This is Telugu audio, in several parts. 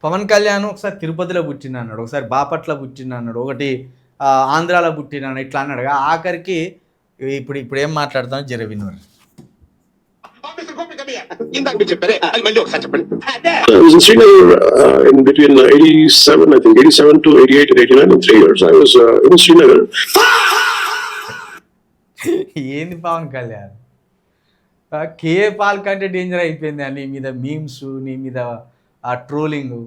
పవన్ కళ్యాణ్ ఒకసారి తిరుపతిలో పుట్టిన అన్నాడు, ఒకసారి బాపట్ల పుట్టిన అన్నాడు, ఒకటి ఆంధ్రాలో పుట్టిన ఇట్లా అన్నాడు. ఆఖరికి ఇప్పుడు ఇప్పుడు ఏం మాట్లాడతాం జర వినరు. I was in Srinagar in between 87, I think 87 to 88 and 89 in 3 years. I was in Srinagar. ఏంది పవన్ కళ్యాణ్, కేఏ పాల్ కంటే డేంజర్ అయిపోయింది. నీ మీద మీమ్స్, నీ మీద ఆ ట్రోలింగ్,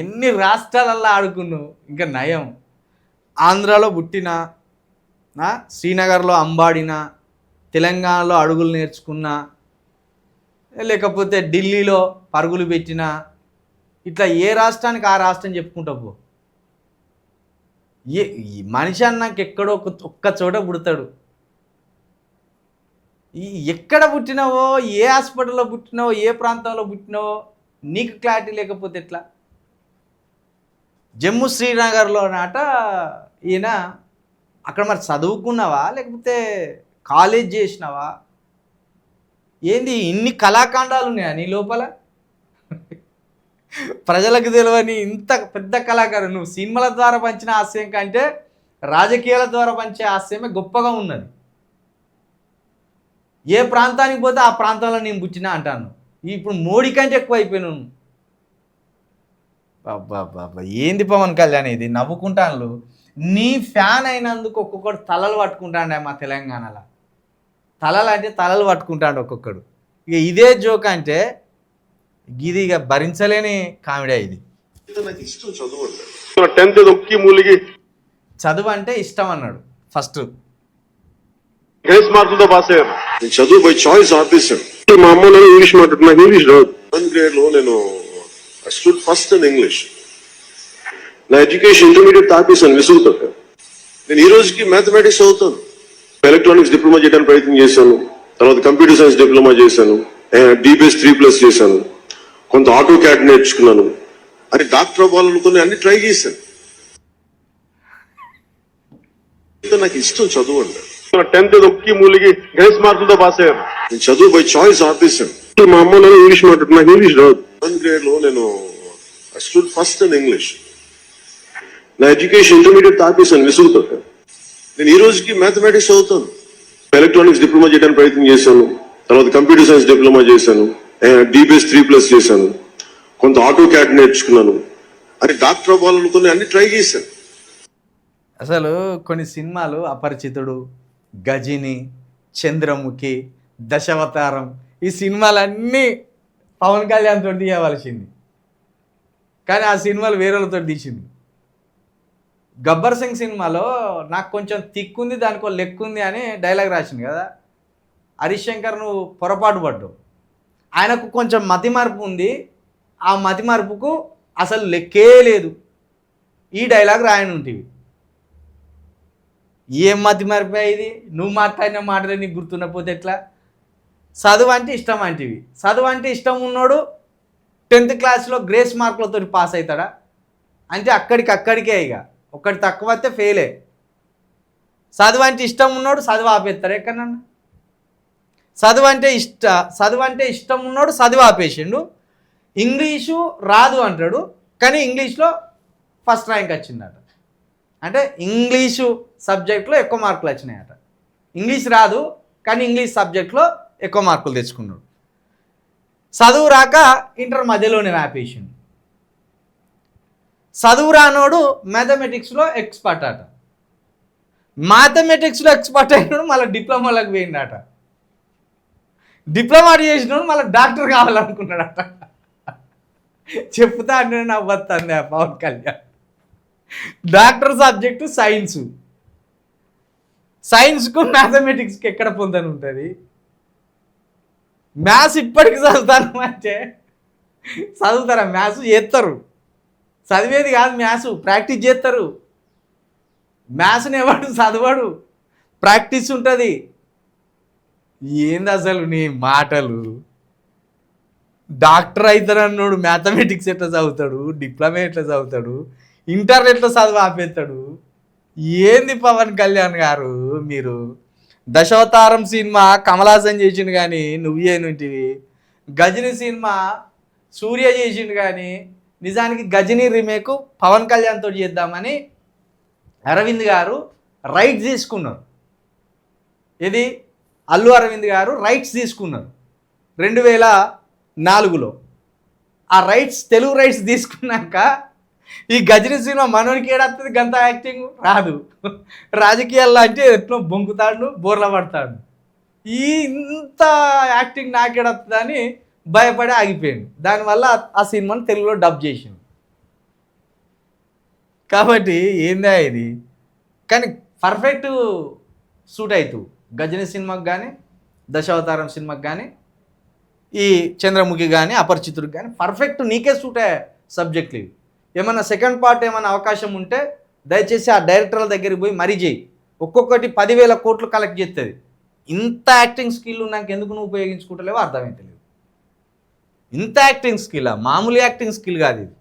ఎన్ని రాష్ట్రాలల్లో ఆడుకున్నావు. ఇంకా నయం, ఆంధ్రాలో పుట్టినా, శ్రీనగర్లో అంబాడినా, తెలంగాణలో అడుగులు నేర్చుకున్నా, లేకపోతే ఢిల్లీలో పరుగులు పెట్టినా, ఇట్లా ఏ రాష్ట్రానికి ఆ రాష్ట్రం చెప్పుకుంటా పో. మనిషి అన్నాక ఎక్కడో ఒక్క చోట పుడతాడు. ఎక్కడ పుట్టినావో, ఏ హాస్పిటల్లో పుట్టినావో, ఏ ప్రాంతంలో పుట్టినావో నీకు క్లారిటీ లేకపోతే ఎట్లా? జమ్మూ శ్రీనగర్లో నాట ఈయన, అక్కడ మరి చదువుకున్నావా లేకపోతే కాలేజ్ చేసినావా? ఏంది ఇన్ని కళాఖండాలు ఉన్నాయా నీ లోపల? ప్రజలకు తెలియని ఇంత పెద్ద కళాకారు నువ్వు. సినిమాల ద్వారా పంచిన హాస్యం కంటే రాజకీయాల ద్వారా పంచే హాస్యమే గొప్పగా ఉన్నది. ఏ ప్రాంతానికి పోతే ఆ ప్రాంతంలో నేను పుట్టినా అంటాను. ఇప్పుడు మోడీ కంటే ఎక్కువ అయిపోయినాను. బాబా ఏంది పవన్ కళ్యాణ్ ఇది? నవ్వుకుంటాను. నీ ఫ్యాన్ అయినందుకు ఒక్కొక్కడు తలలు పట్టుకుంటాండే మా తెలంగాణలో. తలలు అంటే తలలు పట్టుకుంటాడు ఒక్కొక్కడు. ఇక ఇదే జోక్ అంటే ఇది ఇక భరించలేని కామెడీ. ఇది చదువు అంటే ఇష్టం అన్నాడు ఫస్ట్. గ్రేస్ మార్కులతో పాస్ అయ్యాను. చదువు బై చాయిస్ ఆపేసాను. మా అమ్మ నేను ఇంగ్లీష్ మాట్లాడుతున్నా, ఇంగ్లీష్ రాదు. 1th grade లో నేను స్టూడ్ ఫస్ట్ ఇన్ ఇంగ్లీష్. నా ఎడ్యుకేషన్ ఇంటర్మీడియట్ ఆపేసాను విసుగుతో. నేను ఈ రోజుకి మ్యాథమెటిక్స్ చదువుతాను. ఎలక్ట్రానిక్స్ డిప్లొమా చేయడానికి ప్రయత్నం చేశాను. తర్వాత కంప్యూటర్ సైన్స్ డిప్లొమా చేశాను. DBS 3+ చేశాను. కొంత ఆటో క్యాడ్ నేర్చుకున్నాను. అది డాక్టర్ అవ్వాలనుకుని అన్ని ట్రై చేశాను. నాకు ఇష్టం చదువు అంటే. 10th ఒక్కి మూలికి గ్రేస్ మార్కులతో పాస్ అయ్యాను. నేను చదువు బై చాయిస్ ఆపేసాను. మా అమ్మ నేను ఇంగ్లీష్ మాట్లాడుతున్నా, ఇంగ్లీష్ రాదు. 1th grade లో నేను స్టూడ్ ఫస్ట్ ఇన్ ఇంగ్లీష్. నా ఎడ్యుకేషన్ ఇంటర్మీడియట్ ఆపేసాను విసుగుతో. నేను ఈ రోజుకి మ్యాథమెటిక్స్ చదువుతాను. ఎలక్ట్రానిక్స్ డిప్లొమా చేయడానికి ప్రయత్నం చేశాను. తర్వాత కంప్యూటర్ సైన్స్ డిప్లొమా చేశాను. DBS 3+ చేశాను. కొంత ఆటో క్యాడ్ నేర్చుకున్నాను. అది డాక్టర్ అవ్వాలనుకుని అన్ని ట్రై చేశాను. అసలు కొన్ని సినిమాలు అపరిచితుడు, గజిని, చంద్రముఖి, దశావతారం, ఈ సినిమాలన్నీ పవన్ కళ్యాణ్ తోటి తీయవలసింది. కానీ ఆ సినిమాలు వేరేలతో తీసింది. గబ్బర్ సింగ్ సినిమాలో నాకు కొంచెం తిక్కుంది, దానికో లెక్కుంది అని డైలాగ్ రాసింది కదా. హరీష్ శంకర్ నువ్వు పొరపాటు పడ్డావు. ఆయనకు కొంచెం మతిమరుపు ఉంది, ఆ మతిమరుపుకు అసలు లెక్కే లేదు. ఈ డైలాగ్ రాయనుంటివి. ఏం మతిమరుపు ఇది? నువ్వు మాట్లాడిన మాటలే నీకు గుర్తున్నపోతే ఎట్లా? చదువు అంటే ఇష్టం అంటివి. చదువు అంటే ఇష్టం ఉన్నోడు 10th క్లాస్లో గ్రేస్ మార్కులతో పాస్ అవుతాడా? అంటే అక్కడికే ఇక ఒకటి తక్కువ వస్తే ఫెయిలే. చదువు అంటే ఇష్టం ఉన్నోడు చదువు ఆపేస్తాడు ఎక్కడన్నా? చదువు అంటే ఇష్టం ఉన్నోడు చదువు ఆపేసిండు. ఇంగ్లీషు రాదు అంటాడు, కానీ ఇంగ్లీష్లో ఫస్ట్ ర్యాంక్ వచ్చిందట. అంటే ఇంగ్లీషు సబ్జెక్ట్లో ఎక్కువ మార్కులు వచ్చినాయట. ఇంగ్లీష్ రాదు కానీ ఇంగ్లీష్ సబ్జెక్ట్లో ఎక్కువ మార్కులు తెచ్చుకున్నాడు. చదువు రాక ఇంటర్ మధ్యలోనే ఆపేసిండు. చదువు రానోడు మ్యాథమెటిక్స్లో ఎక్స్పర్ట్ అట. మ్యాథమెటిక్స్లో ఎక్స్పర్ట్ అయినాడు మళ్ళీ డిప్లొమాలకు పోయిందట. డిప్లొమా చేసినాడు మళ్ళీ డాక్టర్ కావాలనుకున్నాడట. చెప్తా అంటే నవ్వుతుంది పవన్ కళ్యాణ్. డాక్టర్ సబ్జెక్టు సైన్స్కు మ్యాథమెటిక్స్కి ఎక్కడ పొందని ఉంటుంది? మ్యాథ్స్ ఇప్పటికి చదువుతాను అంటే చదువుతారా? మ్యాథ్స్ చేస్తారు, చదివేది కాదు మ్యాథ్స్, ప్రాక్టీస్ చేస్తారు. మ్యాథ్స్ని ఎవడు చదవడు, ప్రాక్టీస్ ఉంటుంది. ఏంది అసలు నీ మాటలు? డాక్టర్ అవుతాడన్నాడు, మ్యాథమెటిక్స్ ఎట్లా చదువుతాడు, డిప్లొమా ఎట్లా చదువుతాడు, ఇంటర్ ఎట్లా చదువు ఆపేస్తాడు? ఏంది పవన్ కళ్యాణ్ గారు మీరు? దశావతారం సినిమా కమల్ హాసన్ చేసిండు కానీ నువ్వేనుంటివి. గజని సినిమా సూర్య చేసిండు కానీ నిజానికి గజనీ రీమేక్ పవన్ కళ్యాణ్తో చేద్దామని అరవింద్ గారు రైట్స్ తీసుకున్నారు. ఇది అల్లు అరవింద్ గారు రైట్స్ తీసుకున్నారు 2004లో. ఆ రైట్స్ తెలుగు రైట్స్ తీసుకున్నాక ఈ గజనీ సినిమా మనోనికి ఏడవుతుంది, గంత యాక్టింగ్ రాదు. రాజకీయాల్లో అంటే ఎట్లా బొంకుతాడు, బోర్ల పడతాడు. ఇంత యాక్టింగ్ నాకేడవుతుంది అని భయపడి ఆగిపోయాడు. దానివల్ల ఆ సినిమాని తెలుగులో డబ్ చేసిండు. కాబట్టి ఏందా ఇది, కానీ పర్ఫెక్ట్ సూట్ అవుతావు గజనీ సినిమాకి కానీ, దశావతారం సినిమాకి కానీ, ఈ చంద్రముఖి కానీ, అపరిచితుడికి కానీ పర్ఫెక్ట్ నీకే సూట్ అయ్యే సబ్జెక్టులు ఇవి. ఏమన్నా సెకండ్ పార్ట్ ఏమైనా అవకాశం ఉంటే దయచేసి ఆ డైరెక్టర్ల దగ్గరికి పోయి మరీ చేయి. ఒక్కొక్కటి 10,000 కోట్లు కలెక్ట్ చేస్తుంది. ఇంత యాక్టింగ్ స్కిల్ ఉన్నాక ఎందుకు నువ్వు ఉపయోగించుకుంటలేవో అర్థమైతే లేదు. ఇంత యాక్టింగ్ స్కిల్, మామూలు యాక్టింగ్ స్కిల్ కాదు ఇది.